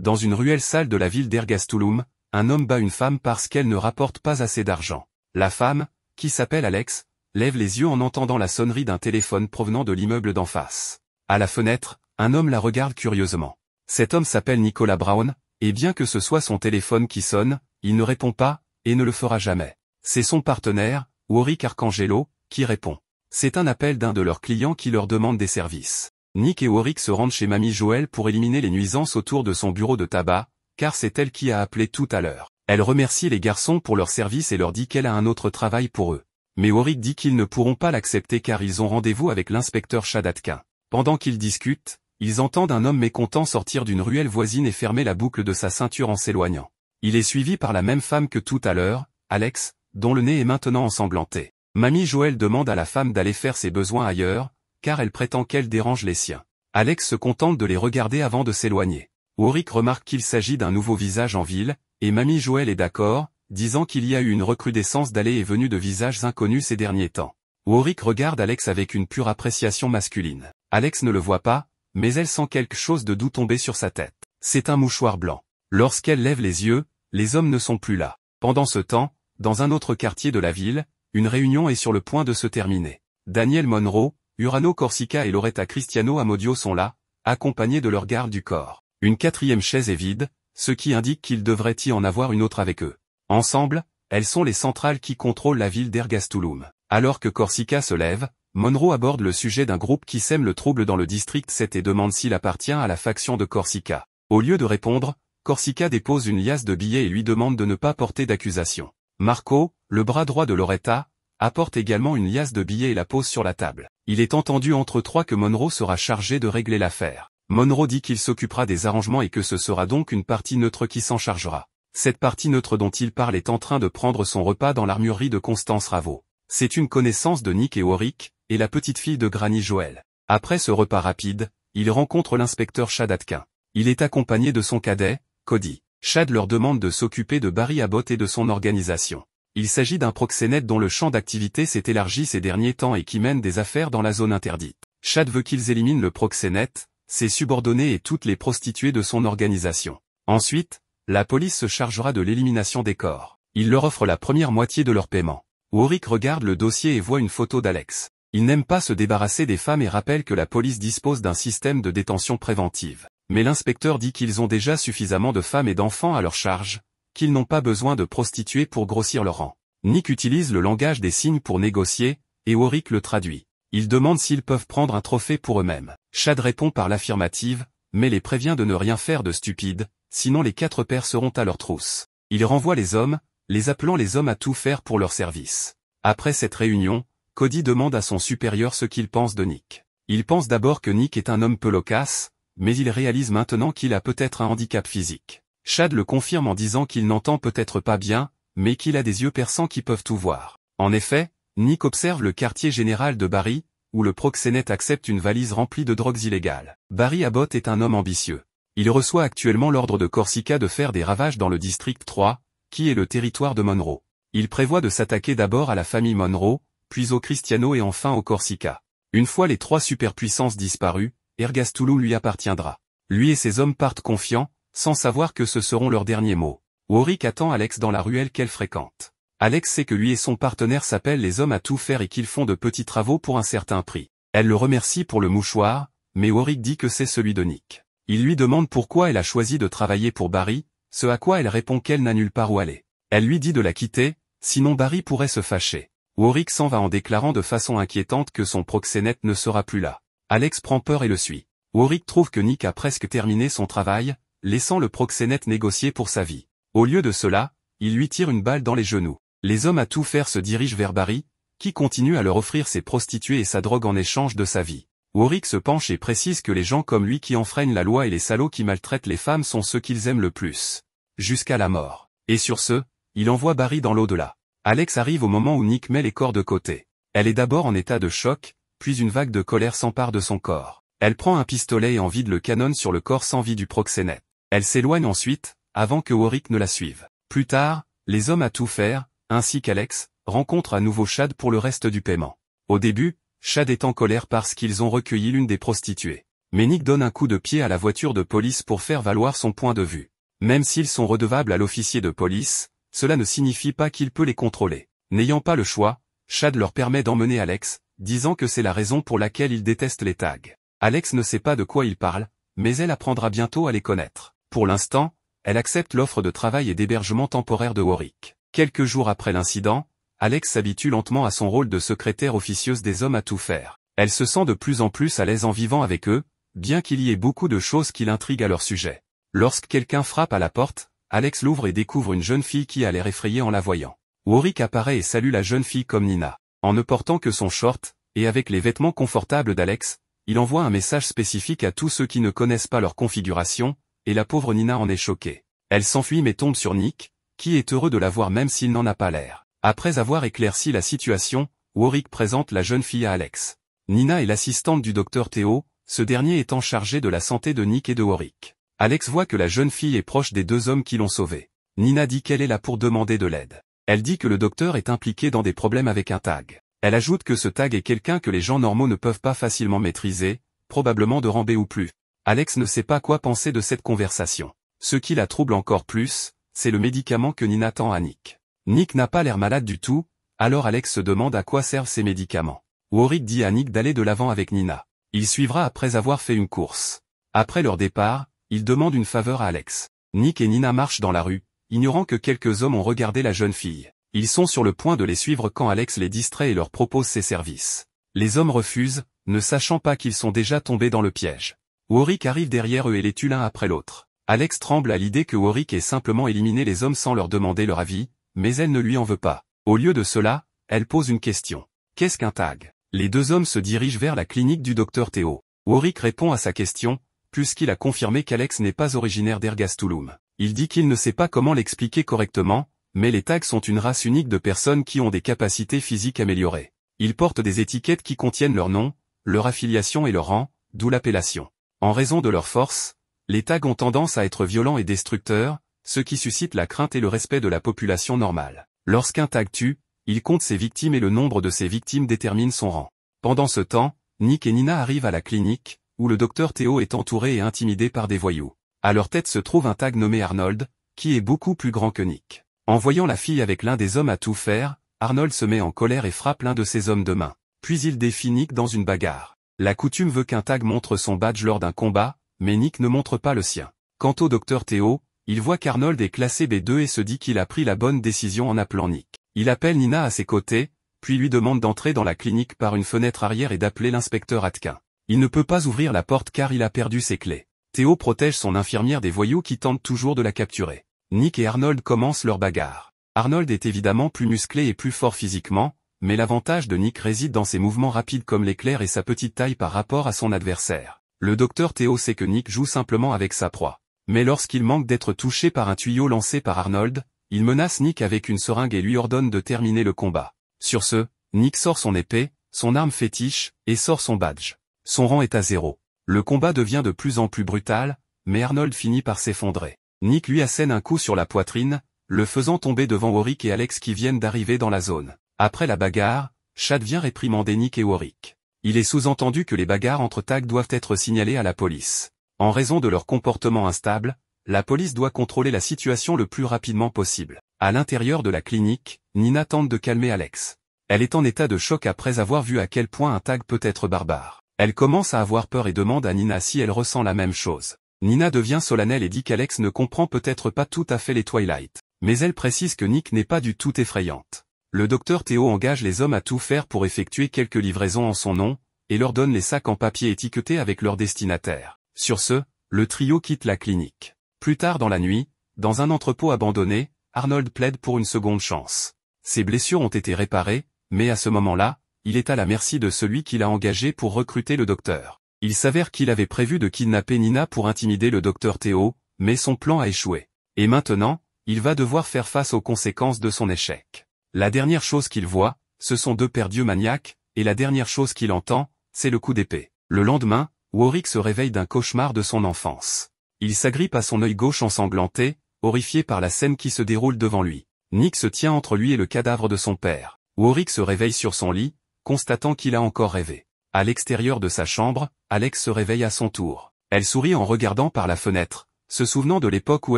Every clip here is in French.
Dans une ruelle sale de la ville d'Ergastulum, un homme bat une femme parce qu'elle ne rapporte pas assez d'argent. La femme, qui s'appelle Alex, lève les yeux en entendant la sonnerie d'un téléphone provenant de l'immeuble d'en face. À la fenêtre, un homme la regarde curieusement. Cet homme s'appelle Nicolas Brown, et bien que ce soit son téléphone qui sonne, il ne répond pas, et ne le fera jamais. C'est son partenaire, Warwick Arcangelo, qui répond. C'est un appel d'un de leurs clients qui leur demande des services. Nick et Warwick se rendent chez Mamie Joël pour éliminer les nuisances autour de son bureau de tabac, car c'est elle qui a appelé tout à l'heure. Elle remercie les garçons pour leur service et leur dit qu'elle a un autre travail pour eux. Mais Warwick dit qu'ils ne pourront pas l'accepter car ils ont rendez-vous avec l'inspecteur Chad Atkin. Pendant qu'ils discutent, ils entendent un homme mécontent sortir d'une ruelle voisine et fermer la boucle de sa ceinture en s'éloignant. Il est suivi par la même femme que tout à l'heure, Alex, dont le nez est maintenant ensanglanté. Mamie Joël demande à la femme d'aller faire ses besoins ailleurs, car elle prétend qu'elle dérange les siens. Alex se contente de les regarder avant de s'éloigner. Warwick remarque qu'il s'agit d'un nouveau visage en ville, et Mamie Joël est d'accord, disant qu'il y a eu une recrudescence d'allées et venues de visages inconnus ces derniers temps. Warwick regarde Alex avec une pure appréciation masculine. Alex ne le voit pas, mais elle sent quelque chose de doux tomber sur sa tête. C'est un mouchoir blanc. Lorsqu'elle lève les yeux, les hommes ne sont plus là. Pendant ce temps, dans un autre quartier de la ville, une réunion est sur le point de se terminer. Daniel Monroe, Urano Corsica et Loretta Cristiano Amodio sont là, accompagnés de leur garde du corps. Une quatrième chaise est vide, ce qui indique qu'il devrait y en avoir une autre avec eux. Ensemble, elles sont les centrales qui contrôlent la ville d'Ergastulum. Alors que Corsica se lève, Monroe aborde le sujet d'un groupe qui sème le trouble dans le district 7 et demande s'il appartient à la faction de Corsica. Au lieu de répondre, Corsica dépose une liasse de billets et lui demande de ne pas porter d'accusation. Marco, le bras droit de Loretta, apporte également une liasse de billets et la pose sur la table. Il est entendu entre trois que Monroe sera chargé de régler l'affaire. Monroe dit qu'il s'occupera des arrangements et que ce sera donc une partie neutre qui s'en chargera. Cette partie neutre dont il parle est en train de prendre son repas dans l'armurerie de Constance Ravo. C'est une connaissance de Nick et Warwick, et la petite fille de Granny Joël. Après ce repas rapide, il rencontre l'inspecteur Chad Atkin. Il est accompagné de son cadet, Cody. Chad leur demande de s'occuper de Barry Abbott et de son organisation. Il s'agit d'un proxénète dont le champ d'activité s'est élargi ces derniers temps et qui mène des affaires dans la zone interdite. Chad veut qu'ils éliminent le proxénète, ses subordonnés et toutes les prostituées de son organisation. Ensuite, la police se chargera de l'élimination des corps. Il leur offre la première moitié de leur paiement. Warwick regarde le dossier et voit une photo d'Alex. Il n'aime pas se débarrasser des femmes et rappelle que la police dispose d'un système de détention préventive. Mais l'inspecteur dit qu'ils ont déjà suffisamment de femmes et d'enfants à leur charge, qu'ils n'ont pas besoin de prostituées pour grossir leur rang. Nick utilise le langage des signes pour négocier, et Warwick le traduit. Il demande s'ils peuvent prendre un trophée pour eux-mêmes. Chad répond par l'affirmative, mais les prévient de ne rien faire de stupide, sinon les 4 pairs seront à leur trousse. Il renvoie les hommes, les appelant les hommes à tout faire pour leur service. Après cette réunion, Cody demande à son supérieur ce qu'il pense de Nick. Il pense d'abord que Nick est un homme peu loquace, mais il réalise maintenant qu'il a peut-être un handicap physique. Chad le confirme en disant qu'il n'entend peut-être pas bien, mais qu'il a des yeux perçants qui peuvent tout voir. En effet, Nick observe le quartier général de Barry, où le proxénète accepte une valise remplie de drogues illégales. Barry Abbott est un homme ambitieux. Il reçoit actuellement l'ordre de Corsica de faire des ravages dans le district 3, qui est le territoire de Monroe. Il prévoit de s'attaquer d'abord à la famille Monroe, puis au Cristiano et enfin au Corsica. Une fois les 3 superpuissances disparues, Ergastulum lui appartiendra. Lui et ses hommes partent confiants, sans savoir que ce seront leurs derniers mots. Warwick attend Alex dans la ruelle qu'elle fréquente. Alex sait que lui et son partenaire s'appellent les hommes à tout faire et qu'ils font de petits travaux pour un certain prix. Elle le remercie pour le mouchoir, mais Warwick dit que c'est celui de Nick. Il lui demande pourquoi elle a choisi de travailler pour Barry, ce à quoi elle répond qu'elle n'a nulle part où aller. Elle lui dit de la quitter, sinon Barry pourrait se fâcher. Warwick s'en va en déclarant de façon inquiétante que son proxénète ne sera plus là. Alex prend peur et le suit. Warwick trouve que Nick a presque terminé son travail, laissant le proxénète négocier pour sa vie. Au lieu de cela, il lui tire une balle dans les genoux. Les hommes à tout faire se dirigent vers Barry, qui continue à leur offrir ses prostituées et sa drogue en échange de sa vie. Warwick se penche et précise que les gens comme lui qui enfreignent la loi et les salauds qui maltraitent les femmes sont ceux qu'ils aiment le plus. Jusqu'à la mort. Et sur ce, il envoie Barry dans l'au-delà. Alex arrive au moment où Nick met les corps de côté. Elle est d'abord en état de choc, puis une vague de colère s'empare de son corps. Elle prend un pistolet et en vide le canon sur le corps sans vie du proxénète. Elle s'éloigne ensuite, avant que Warwick ne la suive. Plus tard, les hommes à tout faire, ainsi qu'Alex, rencontrent à nouveau Chad pour le reste du paiement. Au début, Chad est en colère parce qu'ils ont recueilli l'une des prostituées. Mais Nick donne un coup de pied à la voiture de police pour faire valoir son point de vue. Même s'ils sont redevables à l'officier de police, cela ne signifie pas qu'il peut les contrôler. N'ayant pas le choix, Chad leur permet d'emmener Alex, disant que c'est la raison pour laquelle il déteste les tags. Alex ne sait pas de quoi il parle, mais elle apprendra bientôt à les connaître. Pour l'instant, elle accepte l'offre de travail et d'hébergement temporaire de Warwick. Quelques jours après l'incident, Alex s'habitue lentement à son rôle de secrétaire officieuse des hommes à tout faire. Elle se sent de plus en plus à l'aise en vivant avec eux, bien qu'il y ait beaucoup de choses qui l'intriguent à leur sujet. Lorsque quelqu'un frappe à la porte, Alex l'ouvre et découvre une jeune fille qui a l'air effrayée en la voyant. Warwick apparaît et salue la jeune fille comme Nina. En ne portant que son short, et avec les vêtements confortables d'Alex, il envoie un message spécifique à tous ceux qui ne connaissent pas leur configuration, et la pauvre Nina en est choquée. Elle s'enfuit mais tombe sur Nick, qui est heureux de la voir même s'il n'en a pas l'air. Après avoir éclairci la situation, Warwick présente la jeune fille à Alex. Nina est l'assistante du docteur Theo, ce dernier étant chargé de la santé de Nick et de Warwick. Alex voit que la jeune fille est proche des deux hommes qui l'ont sauvée. Nina dit qu'elle est là pour demander de l'aide. Elle dit que le docteur est impliqué dans des problèmes avec un tag. Elle ajoute que ce tag est quelqu'un que les gens normaux ne peuvent pas facilement maîtriser, probablement de rang B ou plus. Alex ne sait pas quoi penser de cette conversation. Ce qui la trouble encore plus, c'est le médicament que Nina tend à Nick. Nick n'a pas l'air malade du tout, alors Alex se demande à quoi servent ces médicaments. Warwick dit à Nick d'aller de l'avant avec Nina. Il suivra après avoir fait une course. Après leur départ, il demande une faveur à Alex. Nick et Nina marchent dans la rue, ignorant que quelques hommes ont regardé la jeune fille. Ils sont sur le point de les suivre quand Alex les distrait et leur propose ses services. Les hommes refusent, ne sachant pas qu'ils sont déjà tombés dans le piège. Warwick arrive derrière eux et les tue l'un après l'autre. Alex tremble à l'idée que Warwick ait simplement éliminé les hommes sans leur demander leur avis, mais elle ne lui en veut pas. Au lieu de cela, elle pose une question. Qu'est-ce qu'un tag? Les deux hommes se dirigent vers la clinique du docteur Theo. Warwick répond à sa question, puisqu'il a confirmé qu'Alex n'est pas originaire d'Ergastulum. Il dit qu'il ne sait pas comment l'expliquer correctement, mais les tags sont une race unique de personnes qui ont des capacités physiques améliorées. Ils portent des étiquettes qui contiennent leur nom, leur affiliation et leur rang, d'où l'appellation. En raison de leur force, les tags ont tendance à être violents et destructeurs, ce qui suscite la crainte et le respect de la population normale. Lorsqu'un tag tue, il compte ses victimes et le nombre de ses victimes détermine son rang. Pendant ce temps, Nick et Nina arrivent à la clinique, où le docteur Theo est entouré et intimidé par des voyous. À leur tête se trouve un tag nommé Arnold, qui est beaucoup plus grand que Nick. En voyant la fille avec l'un des hommes à tout faire, Arnold se met en colère et frappe l'un de ses hommes de main. Puis il défie Nick dans une bagarre. La coutume veut qu'un tag montre son badge lors d'un combat, mais Nick ne montre pas le sien. Quant au docteur Theo, il voit qu'Arnold est classé B2 et se dit qu'il a pris la bonne décision en appelant Nick. Il appelle Nina à ses côtés, puis lui demande d'entrer dans la clinique par une fenêtre arrière et d'appeler l'inspecteur Atkin. Il ne peut pas ouvrir la porte car il a perdu ses clés. Theo protège son infirmière des voyous qui tentent toujours de la capturer. Nick et Arnold commencent leur bagarre. Arnold est évidemment plus musclé et plus fort physiquement, mais l'avantage de Nick réside dans ses mouvements rapides comme l'éclair et sa petite taille par rapport à son adversaire. Le docteur Theo sait que Nick joue simplement avec sa proie. Mais lorsqu'il manque d'être touché par un tuyau lancé par Arnold, il menace Nick avec une seringue et lui ordonne de terminer le combat. Sur ce, Nick sort son épée, son arme fétiche, et sort son badge. Son rang est à 0. Le combat devient de plus en plus brutal, mais Arnold finit par s'effondrer. Nick lui assène un coup sur la poitrine, le faisant tomber devant Warwick et Alex qui viennent d'arriver dans la zone. Après la bagarre, Chad vient réprimander Nick et Warwick. Il est sous-entendu que les bagarres entre tags doivent être signalées à la police. En raison de leur comportement instable, la police doit contrôler la situation le plus rapidement possible. À l'intérieur de la clinique, Nina tente de calmer Alex. Elle est en état de choc après avoir vu à quel point un tag peut être barbare. Elle commence à avoir peur et demande à Nina si elle ressent la même chose. Nina devient solennelle et dit qu'Alex ne comprend peut-être pas tout à fait les Twilight. Mais elle précise que Nick n'est pas du tout effrayante. Le docteur Theo engage les hommes à tout faire pour effectuer quelques livraisons en son nom, et leur donne les sacs en papier étiquetés avec leur destinataire. Sur ce, le trio quitte la clinique. Plus tard dans la nuit, dans un entrepôt abandonné, Arnold plaide pour une seconde chance. Ses blessures ont été réparées, mais à ce moment-là, il est à la merci de celui qu'il a engagé pour recruter le docteur. Il s'avère qu'il avait prévu de kidnapper Nina pour intimider le docteur Theo, mais son plan a échoué. Et maintenant, il va devoir faire face aux conséquences de son échec. La dernière chose qu'il voit, ce sont deux perdus maniaques, et la dernière chose qu'il entend, c'est le coup d'épée. Le lendemain, Warwick se réveille d'un cauchemar de son enfance. Il s'agrippe à son œil gauche ensanglanté, horrifié par la scène qui se déroule devant lui. Nick se tient entre lui et le cadavre de son père. Warwick se réveille sur son lit, constatant qu'il a encore rêvé. À l'extérieur de sa chambre, Alex se réveille à son tour. Elle sourit en regardant par la fenêtre, se souvenant de l'époque où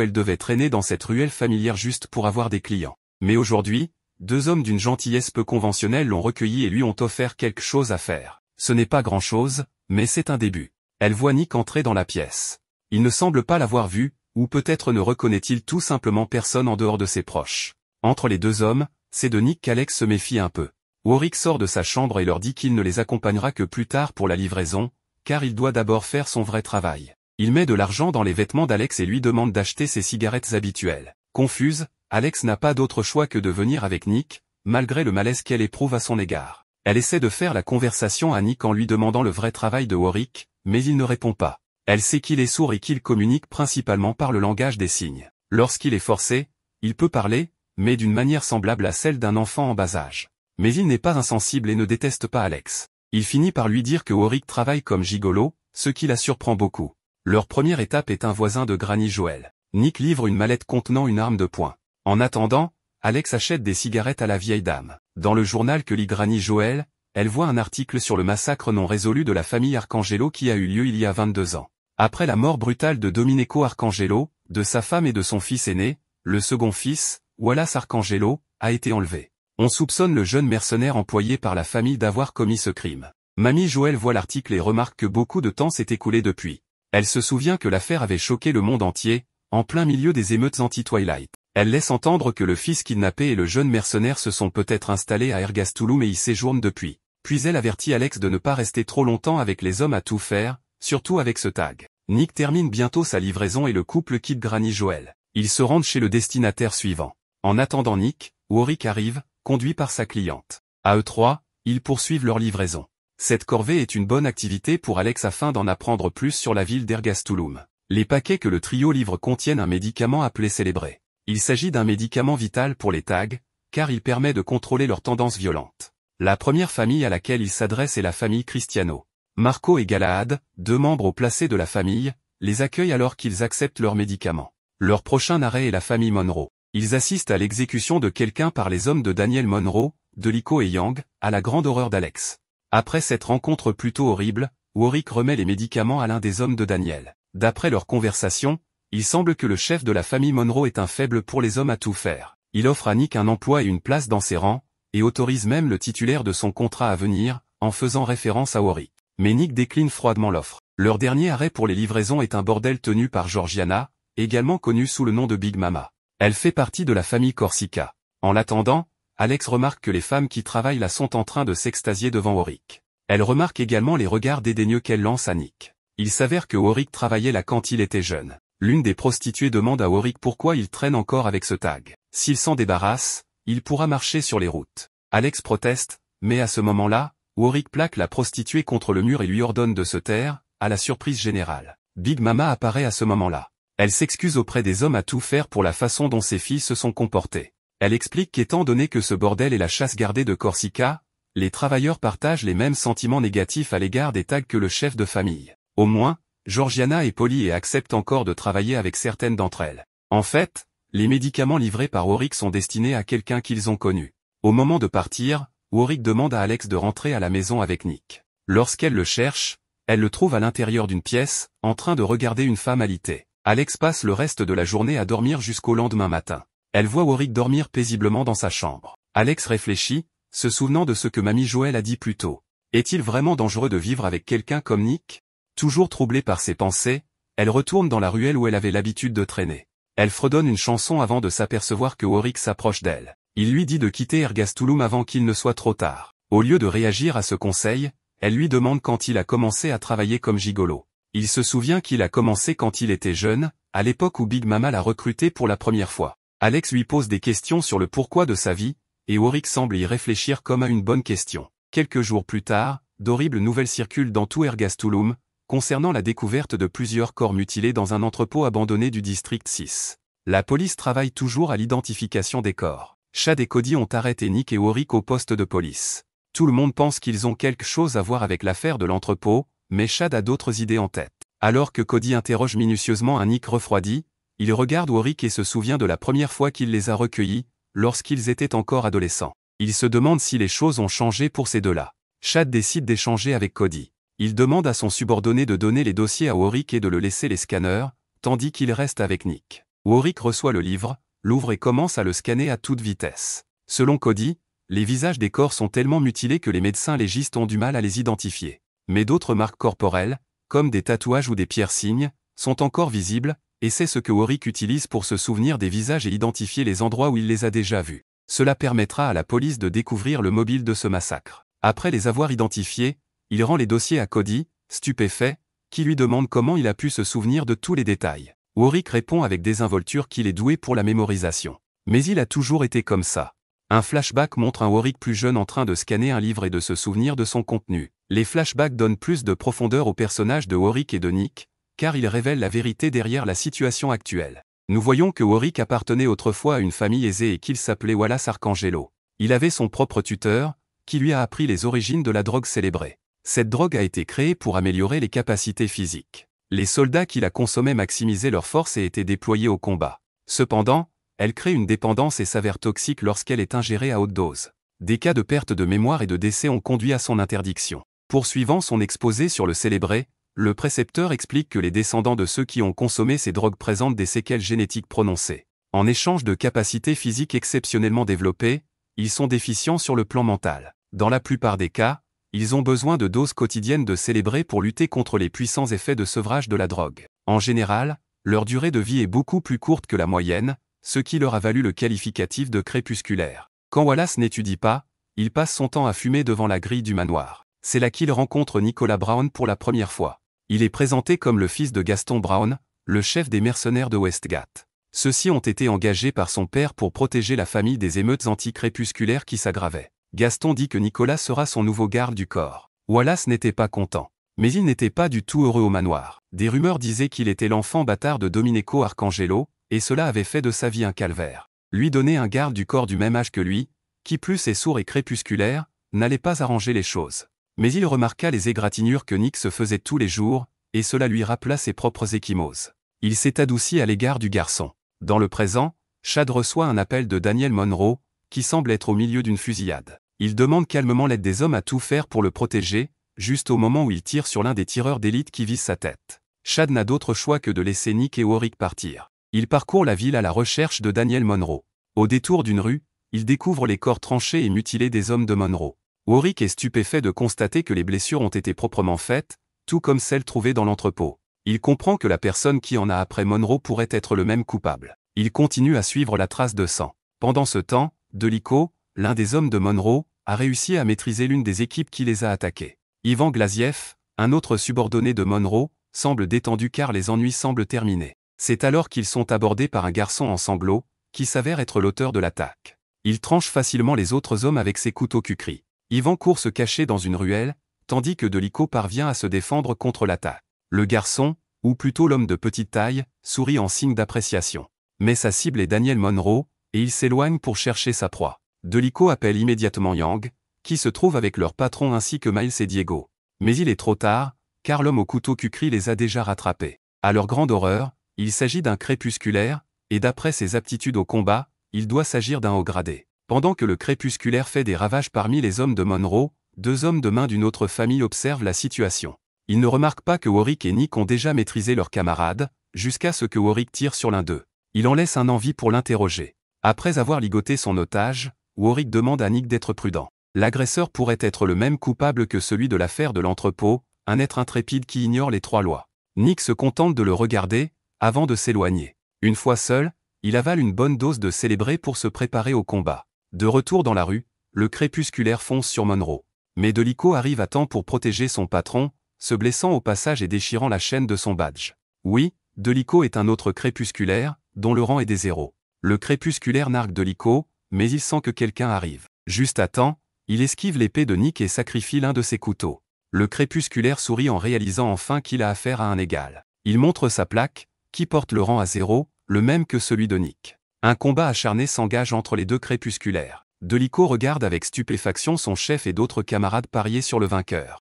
elle devait traîner dans cette ruelle familière juste pour avoir des clients. Mais aujourd'hui, deux hommes d'une gentillesse peu conventionnelle l'ont recueilli et lui ont offert quelque chose à faire. Ce n'est pas grand-chose, mais c'est un début. Elle voit Nick entrer dans la pièce. Il ne semble pas l'avoir vu, ou peut-être ne reconnaît-il tout simplement personne en dehors de ses proches. Entre les deux hommes, c'est de Nick qu'Alex se méfie un peu. Warwick sort de sa chambre et leur dit qu'il ne les accompagnera que plus tard pour la livraison, car il doit d'abord faire son vrai travail. Il met de l'argent dans les vêtements d'Alex et lui demande d'acheter ses cigarettes habituelles. Confuse, Alex n'a pas d'autre choix que de venir avec Nick, malgré le malaise qu'elle éprouve à son égard. Elle essaie de faire la conversation à Nick en lui demandant le vrai travail de Warwick, mais il ne répond pas. Elle sait qu'il est sourd et qu'il communique principalement par le langage des signes. Lorsqu'il est forcé, il peut parler, mais d'une manière semblable à celle d'un enfant en bas âge. Mais il n'est pas insensible et ne déteste pas Alex. Il finit par lui dire que Warwick travaille comme gigolo, ce qui la surprend beaucoup. Leur première étape est un voisin de Granny Joel. Nick livre une mallette contenant une arme de poing. En attendant, Alex achète des cigarettes à la vieille dame. Dans le journal que lit Granny Joel, elle voit un article sur le massacre non résolu de la famille Arcangelo qui a eu lieu il y a 22 ans. Après la mort brutale de Domenico Arcangelo, de sa femme et de son fils aîné, le second fils, Wallace Arcangelo, a été enlevé. On soupçonne le jeune mercenaire employé par la famille d'avoir commis ce crime. Mamie Joël voit l'article et remarque que beaucoup de temps s'est écoulé depuis. Elle se souvient que l'affaire avait choqué le monde entier, en plein milieu des émeutes anti-Twilight. Elle laisse entendre que le fils kidnappé et le jeune mercenaire se sont peut-être installés à Ergastulum et y séjournent depuis. Puis elle avertit Alex de ne pas rester trop longtemps avec les hommes à tout faire, surtout avec ce tag. Nick termine bientôt sa livraison et le couple quitte Granny Joel. Ils se rendent chez le destinataire suivant. En attendant Nick, Warwick arrive, conduit par sa cliente. À eux trois, ils poursuivent leur livraison. Cette corvée est une bonne activité pour Alex afin d'en apprendre plus sur la ville d'Ergastulum. Les paquets que le trio livre contiennent un médicament appelé Célébré. Il s'agit d'un médicament vital pour les tags, car il permet de contrôler leurs tendances violentes. La première famille à laquelle il s'adresse est la famille Cristiano. Marco et Galahad, deux membres haut placés de la famille, les accueillent alors qu'ils acceptent leurs médicaments. Leur prochain arrêt est la famille Monroe. Ils assistent à l'exécution de quelqu'un par les hommes de Daniel Monroe, de Lico et Yang, à la grande horreur d'Alex. Après cette rencontre plutôt horrible, Warwick remet les médicaments à l'un des hommes de Daniel. D'après leur conversation, il semble que le chef de la famille Monroe est un faible pour les hommes à tout faire. Il offre à Nick un emploi et une place dans ses rangs, et autorise même le titulaire de son contrat à venir, en faisant référence à Warwick. Mais Nick décline froidement l'offre. Leur dernier arrêt pour les livraisons est un bordel tenu par Georgiana, également connue sous le nom de Big Mama. Elle fait partie de la famille Corsica. En l'attendant, Alex remarque que les femmes qui travaillent là sont en train de s'extasier devant Warwick. Elle remarque également les regards dédaigneux qu'elle lance à Nick. Il s'avère que Warwick travaillait là quand il était jeune. L'une des prostituées demande à Warwick pourquoi il traîne encore avec ce tag. S'il s'en débarrasse, il pourra marcher sur les routes. Alex proteste, mais à ce moment-là, Warwick plaque la prostituée contre le mur et lui ordonne de se taire, à la surprise générale. Big Mama apparaît à ce moment-là. Elle s'excuse auprès des hommes à tout faire pour la façon dont ses filles se sont comportées. Elle explique qu'étant donné que ce bordel est la chasse gardée de Corsica, les travailleurs partagent les mêmes sentiments négatifs à l'égard des tags que le chef de famille. Au moins, Georgiana est polie et accepte encore de travailler avec certaines d'entre elles. En fait, les médicaments livrés par Warwick sont destinés à quelqu'un qu'ils ont connu. Au moment de partir, Warwick demande à Alex de rentrer à la maison avec Nick. Lorsqu'elle le cherche, elle le trouve à l'intérieur d'une pièce, en train de regarder une femme alitée. Alex passe le reste de la journée à dormir jusqu'au lendemain matin. Elle voit Warwick dormir paisiblement dans sa chambre. Alex réfléchit, se souvenant de ce que Mamie Joël a dit plus tôt. Est-il vraiment dangereux de vivre avec quelqu'un comme Nick? Toujours troublée par ses pensées, elle retourne dans la ruelle où elle avait l'habitude de traîner. Elle fredonne une chanson avant de s'apercevoir que Warwick s'approche d'elle. Il lui dit de quitter Ergastulum avant qu'il ne soit trop tard. Au lieu de réagir à ce conseil, elle lui demande quand il a commencé à travailler comme gigolo. Il se souvient qu'il a commencé quand il était jeune, à l'époque où Big Mama l'a recruté pour la première fois. Alex lui pose des questions sur le pourquoi de sa vie, et Warwick semble y réfléchir comme à une bonne question. Quelques jours plus tard, d'horribles nouvelles circulent dans tout Ergastulum, concernant la découverte de plusieurs corps mutilés dans un entrepôt abandonné du district 6. La police travaille toujours à l'identification des corps. Chad et Cody ont arrêté Nick et Warwick au poste de police. Tout le monde pense qu'ils ont quelque chose à voir avec l'affaire de l'entrepôt, mais Chad a d'autres idées en tête. Alors que Cody interroge minutieusement un Nick refroidi, il regarde Warwick et se souvient de la première fois qu'il les a recueillis, lorsqu'ils étaient encore adolescents. Il se demande si les choses ont changé pour ces deux-là. Chad décide d'échanger avec Cody. Il demande à son subordonné de donner les dossiers à Warwick et de le laisser les scanners, tandis qu'il reste avec Nick. Warwick reçoit le livre, l'ouvre et commence à le scanner à toute vitesse. Selon Cody, les visages des corps sont tellement mutilés que les médecins légistes ont du mal à les identifier. Mais d'autres marques corporelles, comme des tatouages ou des piercings, sont encore visibles, et c'est ce que Warwick utilise pour se souvenir des visages et identifier les endroits où il les a déjà vus. Cela permettra à la police de découvrir le mobile de ce massacre. Après les avoir identifiés, il rend les dossiers à Cody, stupéfait, qui lui demande comment il a pu se souvenir de tous les détails. Warwick répond avec désinvolture qu'il est doué pour la mémorisation. Mais il a toujours été comme ça. Un flashback montre un Warwick plus jeune en train de scanner un livre et de se souvenir de son contenu. Les flashbacks donnent plus de profondeur aux personnages de Warwick et de Nick, car ils révèlent la vérité derrière la situation actuelle. Nous voyons que Warwick appartenait autrefois à une famille aisée et qu'il s'appelait Wallace Arcangelo. Il avait son propre tuteur, qui lui a appris les origines de la drogue célébrée. Cette drogue a été créée pour améliorer les capacités physiques. Les soldats qui la consommaient maximisaient leur force et étaient déployés au combat. Cependant, elle crée une dépendance et s'avère toxique lorsqu'elle est ingérée à haute dose. Des cas de perte de mémoire et de décès ont conduit à son interdiction. Poursuivant son exposé sur le célébré, le précepteur explique que les descendants de ceux qui ont consommé ces drogues présentent des séquelles génétiques prononcées. En échange de capacités physiques exceptionnellement développées, ils sont déficients sur le plan mental. Dans la plupart des cas, ils ont besoin de doses quotidiennes de célébrés pour lutter contre les puissants effets de sevrage de la drogue. En général, leur durée de vie est beaucoup plus courte que la moyenne, ce qui leur a valu le qualificatif de crépusculaire. Quand Wallace n'étudie pas, il passe son temps à fumer devant la grille du manoir. C'est là qu'il rencontre Nicholas Brown pour la première fois. Il est présenté comme le fils de Gaston Brown, le chef des mercenaires de Westgate. Ceux-ci ont été engagés par son père pour protéger la famille des émeutes anti-crépusculaires qui s'aggravaient. Gaston dit que Nicolas sera son nouveau garde du corps. Wallace n'était pas content. Mais il n'était pas du tout heureux au manoir. Des rumeurs disaient qu'il était l'enfant bâtard de Domenico Arcangelo, et cela avait fait de sa vie un calvaire. Lui donner un garde du corps du même âge que lui, qui plus est sourd et crépusculaire, n'allait pas arranger les choses. Mais il remarqua les égratignures que Nick se faisait tous les jours, et cela lui rappela ses propres ecchymoses. Il s'est adouci à l'égard du garçon. Dans le présent, Chad reçoit un appel de Daniel Monroe, qui semble être au milieu d'une fusillade. Il demande calmement l'aide des hommes à tout faire pour le protéger, juste au moment où il tire sur l'un des tireurs d'élite qui vise sa tête. Chad n'a d'autre choix que de laisser Nick et Warwick partir. Il parcourt la ville à la recherche de Daniel Monroe. Au détour d'une rue, il découvre les corps tranchés et mutilés des hommes de Monroe. Warwick est stupéfait de constater que les blessures ont été proprement faites, tout comme celles trouvées dans l'entrepôt. Il comprend que la personne qui en a après Monroe pourrait être le même coupable. Il continue à suivre la trace de sang. Pendant ce temps, Delico, l'un des hommes de Monroe, a réussi à maîtriser l'une des équipes qui les a attaqués. Ivan Glaziev, un autre subordonné de Monroe, semble détendu car les ennuis semblent terminés. C'est alors qu'ils sont abordés par un garçon en sanglots, qui s'avère être l'auteur de l'attaque. Il tranche facilement les autres hommes avec ses couteaux Kukri. Ivan court se cacher dans une ruelle, tandis que Delico parvient à se défendre contre l'attaque. Le garçon, ou plutôt l'homme de petite taille, sourit en signe d'appréciation. Mais sa cible est Daniel Monroe, et il s'éloigne pour chercher sa proie. Delico appelle immédiatement Yang, qui se trouve avec leur patron ainsi que Miles et Diego. Mais il est trop tard, car l'homme au couteau Kukri les a déjà rattrapés. À leur grande horreur, il s'agit d'un crépusculaire, et d'après ses aptitudes au combat, il doit s'agir d'un haut gradé. Pendant que le crépusculaire fait des ravages parmi les hommes de Monroe, deux hommes de main d'une autre famille observent la situation. Ils ne remarquent pas que Warwick et Nick ont déjà maîtrisé leurs camarades, jusqu'à ce que Warwick tire sur l'un d'eux. Il en laisse un en vie pour l'interroger. Après avoir ligoté son otage, Warwick demande à Nick d'être prudent. L'agresseur pourrait être le même coupable que celui de l'affaire de l'entrepôt, un être intrépide qui ignore les trois lois. Nick se contente de le regarder, avant de s'éloigner. Une fois seul, il avale une bonne dose de célébré pour se préparer au combat. De retour dans la rue, le crépusculaire fonce sur Monroe. Mais Delico arrive à temps pour protéger son patron, se blessant au passage et déchirant la chaîne de son badge. Oui, Delico est un autre crépusculaire, dont le rang est des zéros. Le crépusculaire nargue Delico, mais il sent que quelqu'un arrive. Juste à temps, il esquive l'épée de Nick et sacrifie l'un de ses couteaux. Le crépusculaire sourit en réalisant enfin qu'il a affaire à un égal. Il montre sa plaque, qui porte le rang à 0, le même que celui de Nick. Un combat acharné s'engage entre les deux crépusculaires. Delico regarde avec stupéfaction son chef et d'autres camarades parier sur le vainqueur.